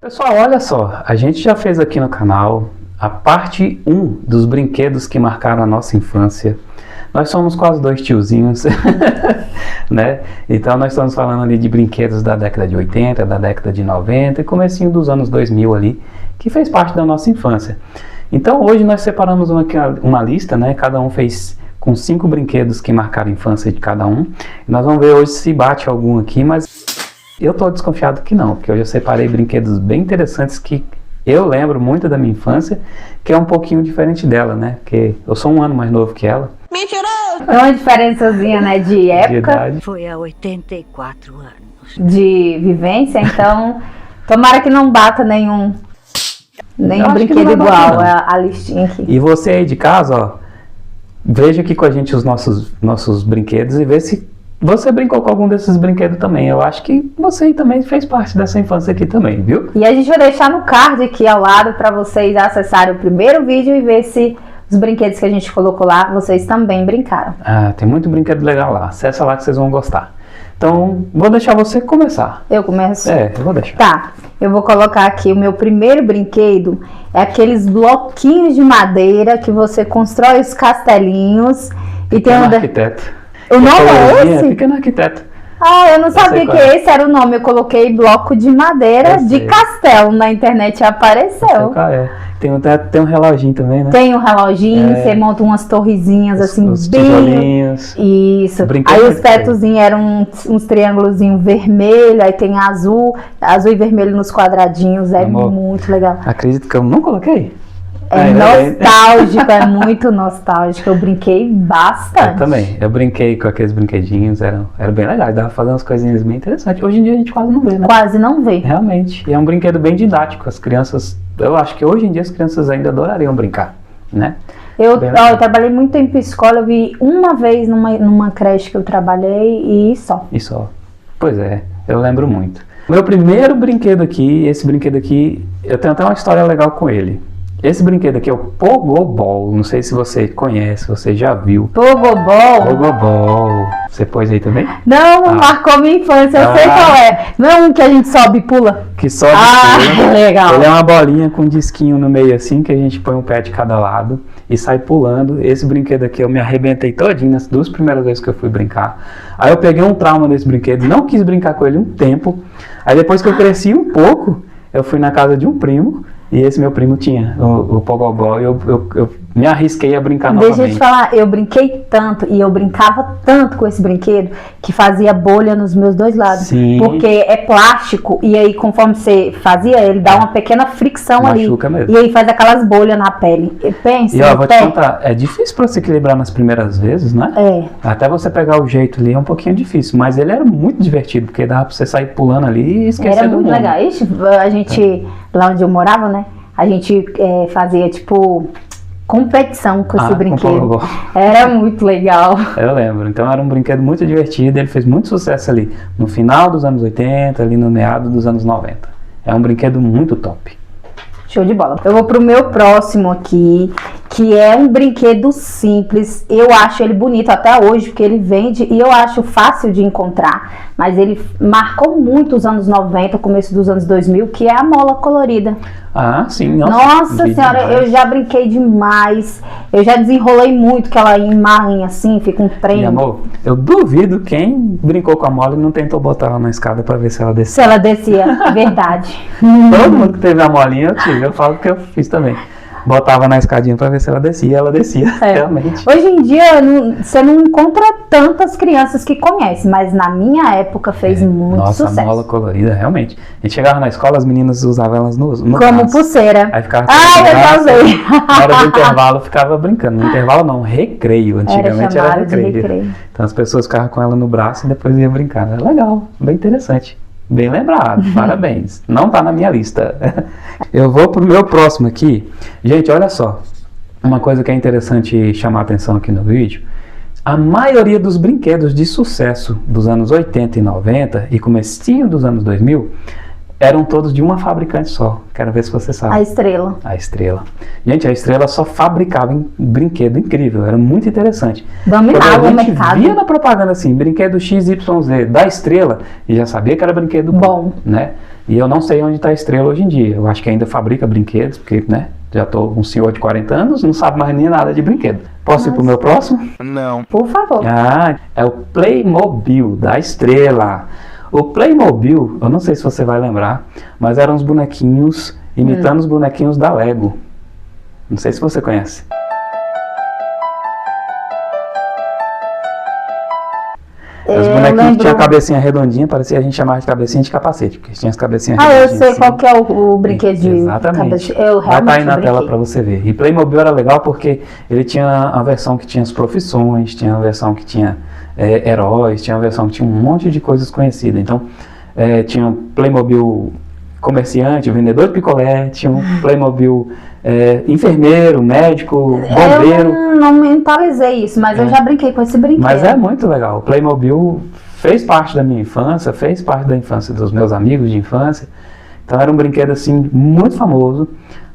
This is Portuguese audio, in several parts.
Pessoal, olha só, a gente já fez aqui no canal a parte 1 dos brinquedos que marcaram a nossa infância. Nós somos quase dois tiozinhos, né? Então nós estamos falando ali de brinquedos da década de 80, da década de 90 e comecinho dos anos 2000 ali, que fez parte da nossa infância. Então hoje nós separamos uma lista, né? Cada um fez com 5 brinquedos que marcaram a infância de cada um. Nós vamos ver hoje se bate algum aqui, mas eu tô desconfiado que não, porque hoje eu separei brinquedos bem interessantes que eu lembro muito da minha infância, que é um pouquinho diferente dela, né? Porque eu sou um ano mais novo que ela. Mentiroso! É uma diferençazinha, né, de época. Foi há 84 anos. De vivência, então tomara que não bata nenhum brinquedo igual, a listinha aqui. E você aí de casa, ó, veja aqui com a gente os nossos brinquedos e vê se você brincou com algum desses brinquedos também. Eu acho que você também fez parte dessa infância aqui também, viu? E a gente vai deixar no card aqui ao lado para vocês acessarem o primeiro vídeo e ver se os brinquedos que a gente colocou lá, vocês também brincaram. Ah, tem muito brinquedo legal lá. Acessa lá que vocês vão gostar. Então, vou deixar você começar. Eu começo? É, eu vou deixar. Tá, eu vou colocar aqui o meu primeiro brinquedo. É aqueles bloquinhos de madeira que você constrói os castelinhos. E tem arquiteto. O nome é esse? Pequeno Arquiteto. Ah, eu não sabia que esse era o nome. Eu coloquei bloco de madeira de castelo. Na internet apareceu. Tem um reloginho também, né? Tem um reloginho, você monta umas torrezinhas assim, os bem... tijolinhos. Isso. Aí os petozinhos eram uns triângulozinhos vermelhos, aí tem azul e vermelho nos quadradinhos. É muito legal. Acredito que eu não coloquei. É nostálgico, é muito nostálgico. Eu brinquei bastante. Eu também. Eu brinquei com aqueles brinquedinhos, era bem legal. Dava pra fazer umas coisinhas bem interessantes. Hoje em dia a gente quase não vê, né? Quase não vê. Realmente. E é um brinquedo bem didático. As crianças, eu acho que hoje em dia as crianças ainda adorariam brincar, né? Eu trabalhei muito tempo em escola, eu vi uma vez numa creche que eu trabalhei e só. E só. Pois é, eu lembro muito. Meu primeiro brinquedo aqui, esse brinquedo aqui, eu tenho até uma história legal com ele. Esse brinquedo aqui é o Pogobol. Não sei se você conhece, você já viu. Pogobol? Pogobol. Você pôs aí também? Não, marcou minha infância, eu sei qual é. Não é um que a gente sobe e pula? Que sobe e pula. Legal. Ele é uma bolinha com um disquinho no meio assim, que a gente põe um pé de cada lado e sai pulando. Esse brinquedo aqui eu me arrebentei todinho nas 2 primeiras vezes que eu fui brincar. Aí eu peguei um trauma nesse brinquedo, não quis brincar com ele um tempo. Aí depois que eu cresci um pouco, eu fui na casa de um primo. E esse meu primo tinha o Pogobol e eu me arrisquei a brincar novamente. Deixa eu te falar, eu brinquei tanto e eu brincava tanto com esse brinquedo que fazia bolha nos meus 2 lados. Sim. Porque é plástico e aí conforme você fazia, ele dá uma pequena fricção Machuca ali. Mesmo. E aí faz aquelas bolhas na pele. Pensa. E ó, vou te contar, é difícil pra se equilibrar nas primeiras vezes, né? É. Até você pegar o jeito ali é um pouquinho difícil, mas ele era muito divertido, porque dava pra você sair pulando ali e esquecer do mundo. Era muito legal. Ixi, a gente, lá onde eu morava, né? A gente fazia, tipo, competição com esse brinquedo. Era muito legal. Eu lembro. Então era um brinquedo muito divertido. Ele fez muito sucesso ali no final dos anos 80, ali no meado dos anos 90. É um brinquedo muito top. Show de bola. Eu vou pro meu próximo aqui, que é um brinquedo simples. Eu acho ele bonito até hoje, porque ele vende e eu acho fácil de encontrar. Mas ele marcou muito os anos 90, começo dos anos 2000, que é a mola colorida. Ah, sim. Nossa senhora, eu já brinquei demais. Eu já desenrolei muito que ela emaranha assim, fica um trem. Meu amor, eu duvido quem brincou com a mola e não tentou botar ela na escada pra ver se ela descia. Se ela descia, verdade. Todo mundo que teve a molinha eu tive, eu falo que eu fiz também. Botava na escadinha pra ver se ela descia, realmente. Hoje em dia, você não encontra tantas crianças que conhecem, mas na minha época fez muito sucesso. Nossa, mola colorida, realmente. A gente chegava na escola, as meninas usavam elas no como braço. Pulseira. Aí ficava eu também. Na hora do intervalo, ficava brincando. No intervalo não, recreio. Antigamente era recreio. Então as pessoas ficavam com ela no braço e depois iam brincar. Era legal, bem interessante. Bem lembrado, parabéns. Não tá na minha lista. Eu vou pro meu próximo aqui. Gente, olha só. Uma coisa que é interessante chamar a atenção aqui no vídeo. A maioria dos brinquedos de sucesso dos anos 80 e 90 e comecinho dos anos 2000 eram todos de uma fabricante só. Quero ver se você sabe. A Estrela. A Estrela. Gente, a Estrela só fabricava brinquedo incrível. Era muito interessante. Dominava o mercado. A gente via na propaganda assim, brinquedo XYZ da Estrela, e já sabia que era brinquedo bom, né? E eu não sei onde está a Estrela hoje em dia. Eu acho que ainda fabrica brinquedos, porque, né, já estou um senhor de 40 anos, não sabe mais nem nada de brinquedo. Posso ir pro meu próximo? Não. Por favor. Ah, é o Playmobil da Estrela. O Playmobil, eu não sei se você vai lembrar, mas eram uns bonequinhos imitando os bonequinhos da Lego. Não sei se você conhece. Os bonequinhos que tinham a cabecinha redondinha, parecia, a gente chamava de cabecinha de capacete, porque tinha as cabecinhas redondinhas. Eu sei assim. qual que é o brinquedo de Exatamente. Eu Vai estar aí na brinquei. tela para você ver. E Playmobil era legal porque ele tinha a versão que tinha as profissões, tinha a versão que tinha heróis, tinha a versão que tinha um monte de coisas conhecidas. Então, tinha um Playmobil comerciante, vendedor de picolé, tinha um Playmobil enfermeiro, médico, bombeiro. Eu não mentalizei isso, mas eu já brinquei com esse brinquedo. Mas é muito legal. O Playmobil fez parte da minha infância, fez parte da infância dos meus amigos de infância. Então era um brinquedo assim muito famoso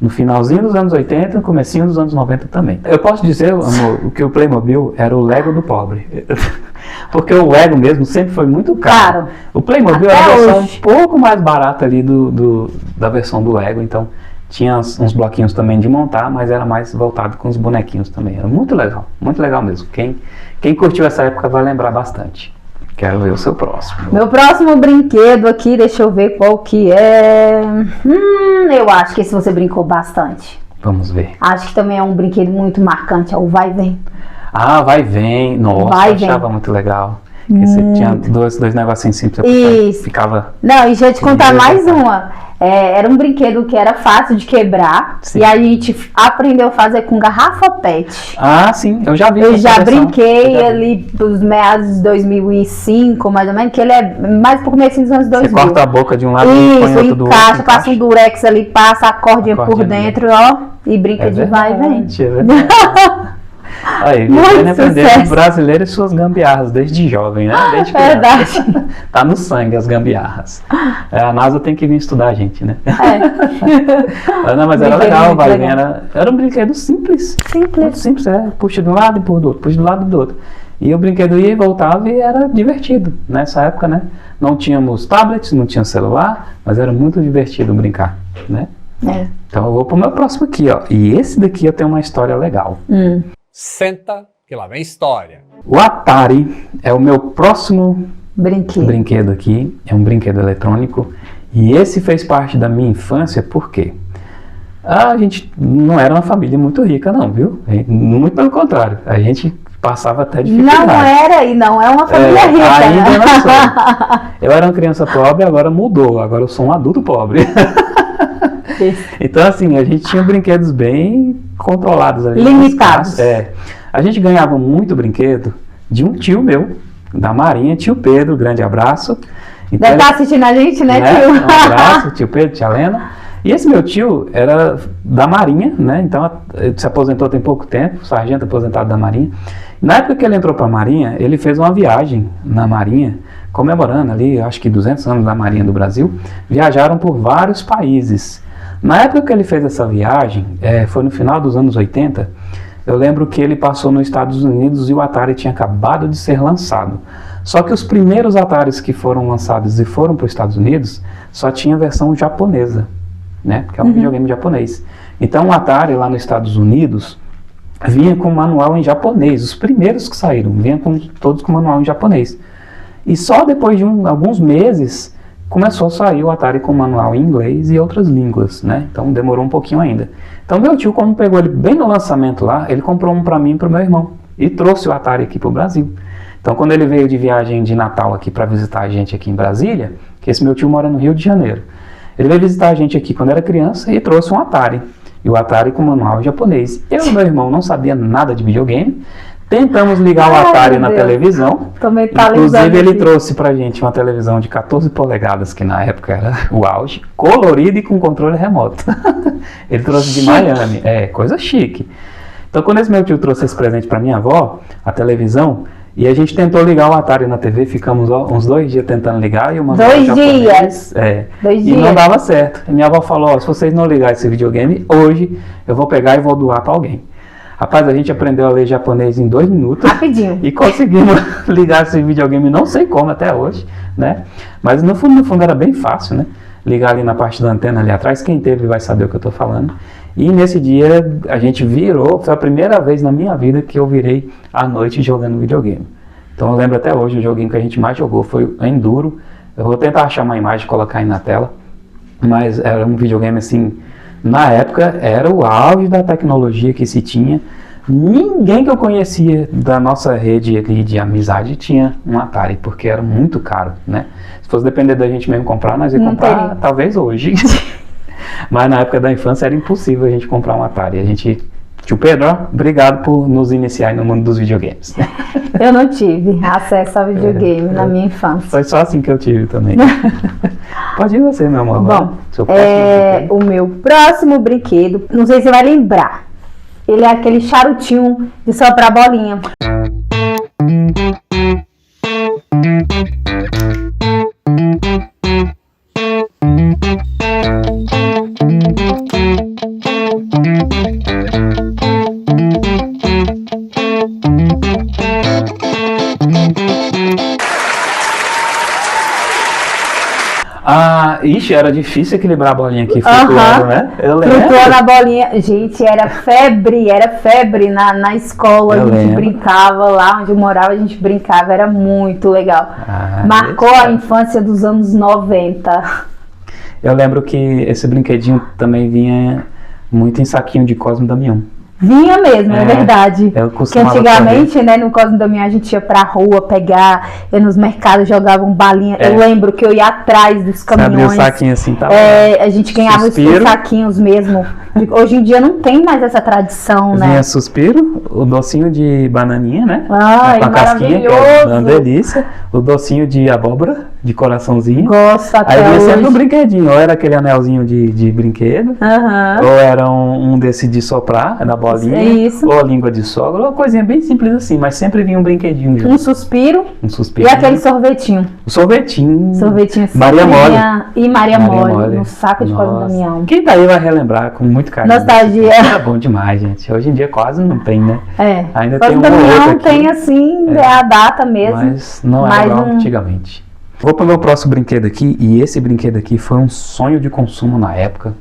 no finalzinho dos anos 80 e comecinho dos anos 90 também. Eu posso dizer, amor, que o Playmobil era o Lego do pobre. Porque o Lego mesmo sempre foi muito caro. O Playmobil Até era a versão hoje. um pouco mais barata ali da versão do Lego, então tinha uns bloquinhos também de montar, mas era mais voltado com os bonequinhos também. Era muito legal mesmo. Quem curtiu essa época vai lembrar bastante. Quero ver o seu próximo. Meu próximo brinquedo aqui, deixa eu ver qual que é. Eu acho que esse você brincou bastante. Vamos ver. Acho que também é um brinquedo muito marcante, é o Vai Vem. Ah, vai vem. Nossa, Vai, eu achava vem. muito legal. Você tinha dois negocinhos simples. Isso. Ficava... Não, e deixa eu te contar Beleza. mais uma. Era um brinquedo que era fácil de quebrar. Sim. E a gente aprendeu a fazer com garrafa PET. Ah, sim, eu já vi. Eu essa já versão. brinquei Eu já vi. ali dos meados de 2005, mais ou menos, que ele é mais pro começo dos anos 2000. Você corta a boca de um lado e põe Isso, outro do encaixa, outro. passa um durex ali, passa a cordinha por cordinha dentro, ó, e brinca É de vai e vem. verdade, é verdade. Aí, Muito Viviane aprendeu sucesso. com brasileiro e suas gambiarras desde jovem, né? Desde criança. Verdade. Tá no sangue as gambiarras. A NASA tem que vir estudar a gente, né? Não, mas era Brinquedo legal, muito vai legal. era um brinquedo simples. Muito Simples. simples, puxa de um lado e empurra do outro, puxa de um lado e do outro. E o brinquedo ia e voltava e era divertido. Nessa época, né? Não tínhamos tablets, não tinha celular, mas era muito divertido brincar, né? Então eu vou pro meu próximo aqui, ó. E esse daqui eu tenho uma história legal. Senta, que lá vem história. O Atari é o meu próximo Brinquedo. brinquedo aqui. É um brinquedo eletrônico. E esse fez parte da minha infância, por quê? A gente não era uma família muito rica, não, viu? Muito pelo contrário. A gente passava até dificuldade. Não era e não é uma família rica. Ainda né? não sou. Eu era uma criança pobre, agora mudou. Agora eu sou um adulto pobre. Então, assim, a gente tinha brinquedos bem controlados ali. Limitados. A gente ganhava muito brinquedo de um tio meu, da Marinha, tio Pedro, grande abraço. Então, Deve estar assistindo a gente, né, tio? Um abraço, tio Pedro, tia Lena. E esse meu tio era da Marinha, né? Então ele se aposentou tem pouco tempo, sargento aposentado da Marinha. Na época que ele entrou para a Marinha, ele fez uma viagem na Marinha, comemorando ali, acho que 200 anos da Marinha do Brasil. Viajaram por vários países. Na época que ele fez essa viagem, foi no final dos anos 80, eu lembro que ele passou nos Estados Unidos e o Atari tinha acabado de ser lançado. Só que os primeiros Ataris que foram lançados e foram para os Estados Unidos, só tinha a versão japonesa, né? Que é um videogame japonês. Então o Atari lá nos Estados Unidos vinha com manual em japonês. Os primeiros que saíram, vinha todos com manual em japonês. E só depois de alguns meses começou a sair o Atari com manual em inglês e outras línguas, né? Então demorou um pouquinho ainda. Então meu tio, como pegou ele bem no lançamento lá, ele comprou um para mim e para o meu irmão. E trouxe o Atari aqui para o Brasil. Então quando ele veio de viagem de Natal aqui para visitar a gente aqui em Brasília, que esse meu tio mora no Rio de Janeiro, ele veio visitar a gente aqui quando era criança e trouxe um Atari. E o Atari com manual japonês. Eu e meu irmão não sabia nada de videogame. Tentamos ligar o Atari na televisão. Também tá Inclusive ele aqui. trouxe pra gente uma televisão de 14 polegadas, que na época era o auge, colorida e com controle remoto. Ele trouxe de Miami. Coisa chique. Então quando esse meu tio trouxe esse presente pra minha avó, a televisão, e a gente tentou ligar o Atari na TV, ficamos uns 2 dias tentando ligar e uma 2 dias. 2 e dias. não dava certo. E minha avó falou, se vocês não ligarem esse videogame, hoje eu vou pegar e vou doar pra alguém. Rapaz, a gente aprendeu a ler japonês em 2 minutos. Rapidinho. E conseguimos ligar esse videogame, não sei como até hoje, né? Mas no fundo era bem fácil, né? ligar ali na parte da antena ali atrás, quem teve vai saber o que eu tô falando. E nesse dia a gente virou, foi a primeira vez na minha vida que eu virei à noite jogando videogame. Então eu lembro até hoje, o joguinho que a gente mais jogou foi o Enduro. Eu vou tentar achar uma imagem e colocar aí na tela, mas era um videogame assim, na época era o auge da tecnologia que se tinha. Ninguém que eu conhecia da nossa rede ali de amizade tinha um Atari, porque era muito caro, né? Se fosse depender da gente mesmo comprar, nós ia comprar talvez hoje. Mas na época da infância era impossível a gente comprar um Atari. A gente... Tio Pedro, obrigado por nos iniciar no mundo dos videogames. Eu não tive acesso a videogame na minha infância. Foi só assim que eu tive também. Pode ir você, meu amor. Bom, o meu próximo brinquedo, não sei se você vai lembrar. Ele é aquele charutinho de soprar bolinha. Ixi, era difícil equilibrar a bolinha aqui flutuando, né? Eu lembro. Flutuando a bolinha. Gente, era febre na escola. A gente brincava lá onde eu morava, a gente brincava, era muito legal. Marcou a infância dos anos 90. Eu lembro que esse brinquedinho também vinha muito em saquinho de Cosme e Damião. Vinha mesmo, é verdade. Que antigamente, né, no Cosme e Damião a gente ia pra rua pegar, ia nos mercados, jogavam balinha. Eu lembro que eu ia atrás dos caminhões. Você abriu o saquinho assim, tá? A gente ganhava os saquinhos mesmo. Hoje em dia não tem mais essa tradição, né? Vinha Suspiro, o docinho de bananinha, né? Ai, com a casquinha, que é uma delícia. O docinho de abóbora, de coraçãozinho. Gosto até hoje. Aí vinha sempre um brinquedinho, ou era aquele anelzinho de brinquedo, ou era um desse de soprar, da bolinha, ou a língua de sogra, uma coisinha bem simples assim, mas sempre vinha um brinquedinho junto. Um suspiro. E aquele sorvetinho. O sorvetinho. Sorvetinho Maria Mole. E Maria Mole, no saco de Cosme e Damião. Quem tá aí vai relembrar com muito carinho. Nostalgia. Era bom demais, gente. Hoje em dia quase não tem, né? Ainda tem Cosme e Damião aqui. Tem assim, a data mesmo. Mas não era igual antigamente. Vou para o meu próximo brinquedo aqui, e esse brinquedo aqui foi um sonho de consumo na época.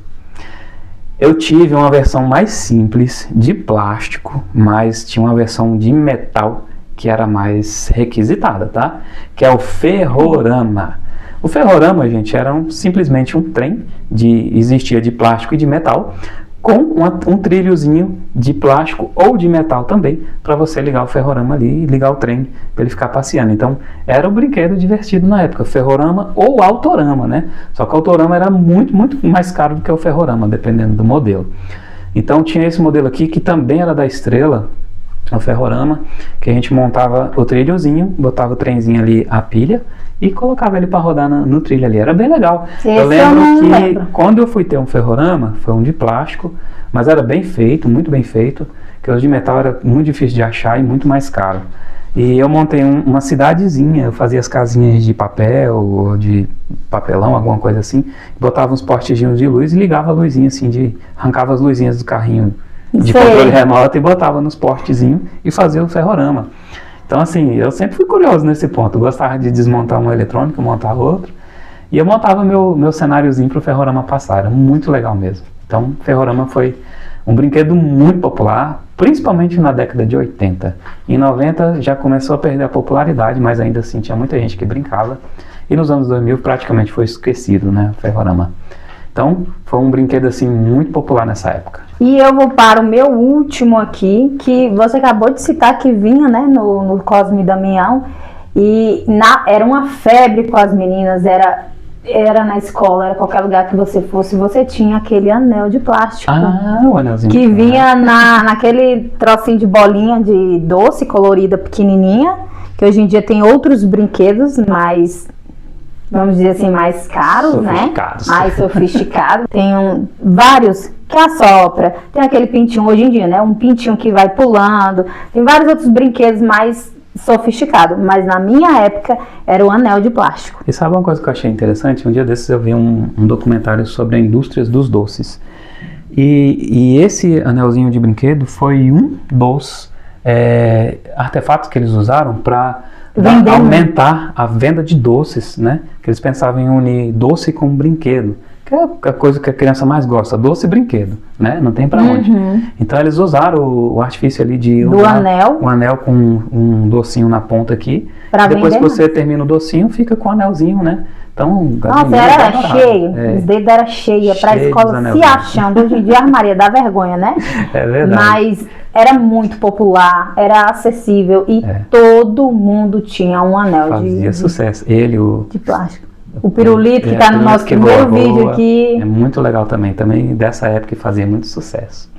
Eu tive uma versão mais simples, de plástico, mas tinha uma versão de metal que era mais requisitada, tá? Que é o Ferrorama. O Ferrorama, gente, era simplesmente um trem, existia de plástico e de metal, com um trilhozinho de plástico ou de metal também, para você ligar o Ferrorama ali e ligar o trem para ele ficar passeando. Então, era um brinquedo divertido na época, Ferrorama ou Autorama, né? Só que o Autorama era muito, muito mais caro do que o Ferrorama, dependendo do modelo. Então, tinha esse modelo aqui, que também era da Estrela, o Ferrorama, que a gente montava o trilhozinho, botava o trenzinho ali, a pilha, e colocava ele para rodar no trilho ali. Era bem legal. Eu lembro que quando eu fui ter um Ferrorama, foi um de plástico, mas era bem feito, muito bem feito, que os de metal era muito difícil de achar e muito mais caro. E eu montei uma cidadezinha, eu fazia as casinhas de papel, ou de papelão, alguma coisa assim, botava uns postezinhos de luz e ligava a luzinha assim, arrancava as luzinhas do carrinho de controle remoto e botava nos postezinhos e fazia o Ferrorama. Então, assim, eu sempre fui curioso nesse ponto. Eu gostava de desmontar uma eletrônica, montar outra. E eu montava meu cenáriozinho para o Ferrorama passar. Era muito legal mesmo. Então, o Ferrorama foi um brinquedo muito popular, principalmente na década de 80. Em 90 já começou a perder a popularidade, mas ainda assim tinha muita gente que brincava. E nos anos 2000 praticamente foi esquecido, né, o Ferrorama. Então, foi um brinquedo assim muito popular nessa época. E eu vou para o meu último aqui, que você acabou de citar, que vinha, né, no Cosme e Damião. E era uma febre com as meninas, era na escola, era qualquer lugar que você fosse, você tinha aquele anel de plástico. O anelzinho. Que vinha naquele trocinho de bolinha de doce, colorida, pequenininha, que hoje em dia tem outros brinquedos, mais, vamos dizer assim, mais caros, né? Mais sofisticados. Tem vários que assopra, tem aquele pintinho hoje em dia, né? Um pintinho que vai pulando, tem vários outros brinquedos mais sofisticado, mas na minha época era o anel de plástico. E sabe uma coisa que eu achei interessante? Um dia desses eu vi um documentário sobre a indústria dos doces. E esse anelzinho de brinquedo foi um dos artefatos que eles usaram para aumentar a venda de doces, né? Que eles pensavam em unir doce com brinquedo, que é a coisa que a criança mais gosta, doce e brinquedo, né? Não tem pra onde. Então eles usaram o artifício ali de Do anel. um anel com um docinho na ponta aqui. Pra Depois que vender você termina o docinho, fica com o anelzinho, né? Então, nossa, era cheio, os dedos eram cheios pra Cheio dos escola se anelzinhos. achando. Hoje em dia, Maria, dá vergonha, né? É verdade. Mas era muito popular, era acessível e todo mundo tinha um anel Fazia sucesso. Ele, de plástico. O pirulito que tá no nosso que primeiro voa, vídeo aqui. É muito legal também dessa época que fazia muito sucesso.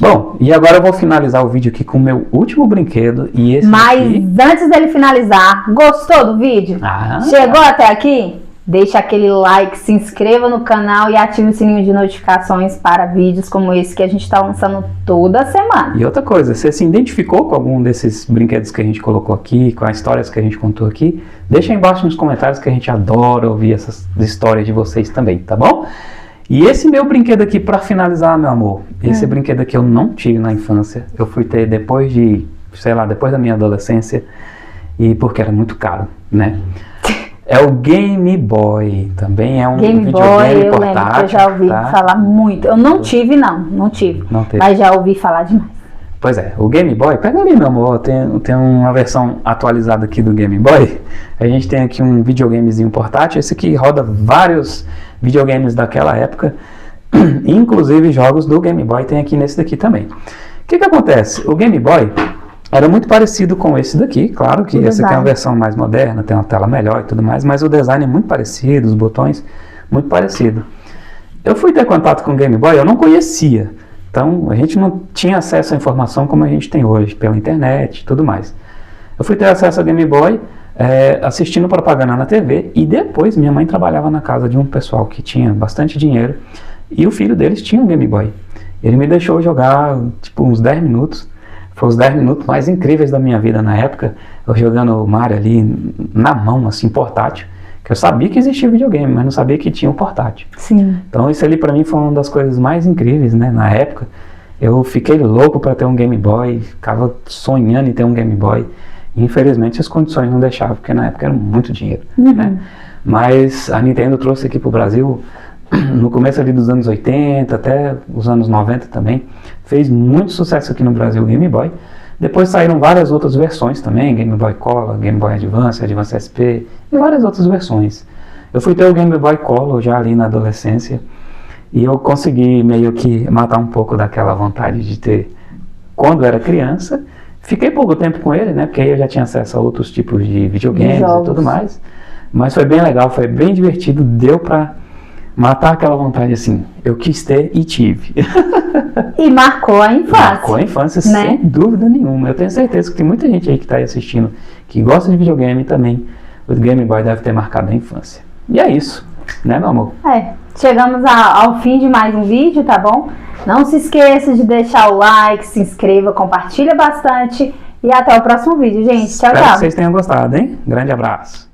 Bom, e agora eu vou finalizar o vídeo aqui com o meu último brinquedo. E esse Mas aqui... antes dele finalizar, gostou do vídeo? Ah, Chegou até aqui? Deixa aquele like, se inscreva no canal e ative o sininho de notificações para vídeos como esse que a gente está lançando toda semana. E outra coisa, você se identificou com algum desses brinquedos que a gente colocou aqui, com as histórias que a gente contou aqui? Deixa aí embaixo nos comentários que a gente adora ouvir essas histórias de vocês também, tá bom? E esse meu brinquedo aqui, para finalizar, meu amor, esse brinquedo aqui eu não tive na infância, eu fui ter depois de, sei lá, depois da minha adolescência, e porque era muito caro, né? É o Game Boy, também é um Game Boy, videogame eu portátil. lembro que eu já ouvi falar muito. Eu não tive, não tive. Não teve. Mas já ouvi falar demais. Pois é, o Game Boy, pega ali, meu amor, tem uma versão atualizada aqui do Game Boy. A gente tem aqui um videogamezinho portátil, esse aqui roda vários videogames daquela época, inclusive jogos do Game Boy tem aqui nesse daqui também. O que acontece? O Game Boy era muito parecido com esse daqui, claro que essa aqui é uma versão mais moderna, tem uma tela melhor e tudo mais, mas o design é muito parecido, os botões muito parecido. Eu fui ter contato com o Game Boy, eu não conhecia, então a gente não tinha acesso à informação como a gente tem hoje, pela internet e tudo mais. Eu fui ter acesso ao Game Boy assistindo propaganda na TV e depois minha mãe trabalhava na casa de um pessoal que tinha bastante dinheiro e o filho deles tinha um Game Boy. Ele me deixou jogar tipo uns 10 minutos. Foi os 10 minutos mais incríveis da minha vida na época, eu jogando Mario ali na mão, assim, portátil, que eu sabia que existia videogame, mas não sabia que tinha um portátil. Sim. Então isso ali pra mim foi uma das coisas mais incríveis, né, na época. Eu fiquei louco para ter um Game Boy, ficava sonhando em ter um Game Boy. E, infelizmente as condições não deixavam, porque na época era muito dinheiro, né? Mas a Nintendo trouxe aqui pro Brasil no começo ali dos anos 80 até os anos 90 também, fez muito sucesso aqui no Brasil o Game Boy. Depois saíram várias outras versões também, Game Boy Color, Game Boy Advance, Advance SP e várias outras versões. Eu fui ter o Game Boy Color já ali na adolescência e eu consegui meio que matar um pouco daquela vontade de ter quando era criança. Fiquei pouco tempo com ele, né, porque aí eu já tinha acesso a outros tipos de videogames e tudo mais, mas foi bem legal, foi bem divertido, deu pra matar aquela vontade assim, eu quis ter e tive. E marcou a infância. Marcou a infância, né? Sem dúvida nenhuma. Eu tenho certeza que tem muita gente aí que está aí assistindo, que gosta de videogame também. O Game Boy deve ter marcado a infância. E é isso, né, meu amor? Chegamos ao fim de mais um vídeo, tá bom? Não se esqueça de deixar o like, se inscreva, compartilha bastante. E até o próximo vídeo, gente. Tchau, Espero tchau. que vocês tenham gostado, hein? Grande abraço.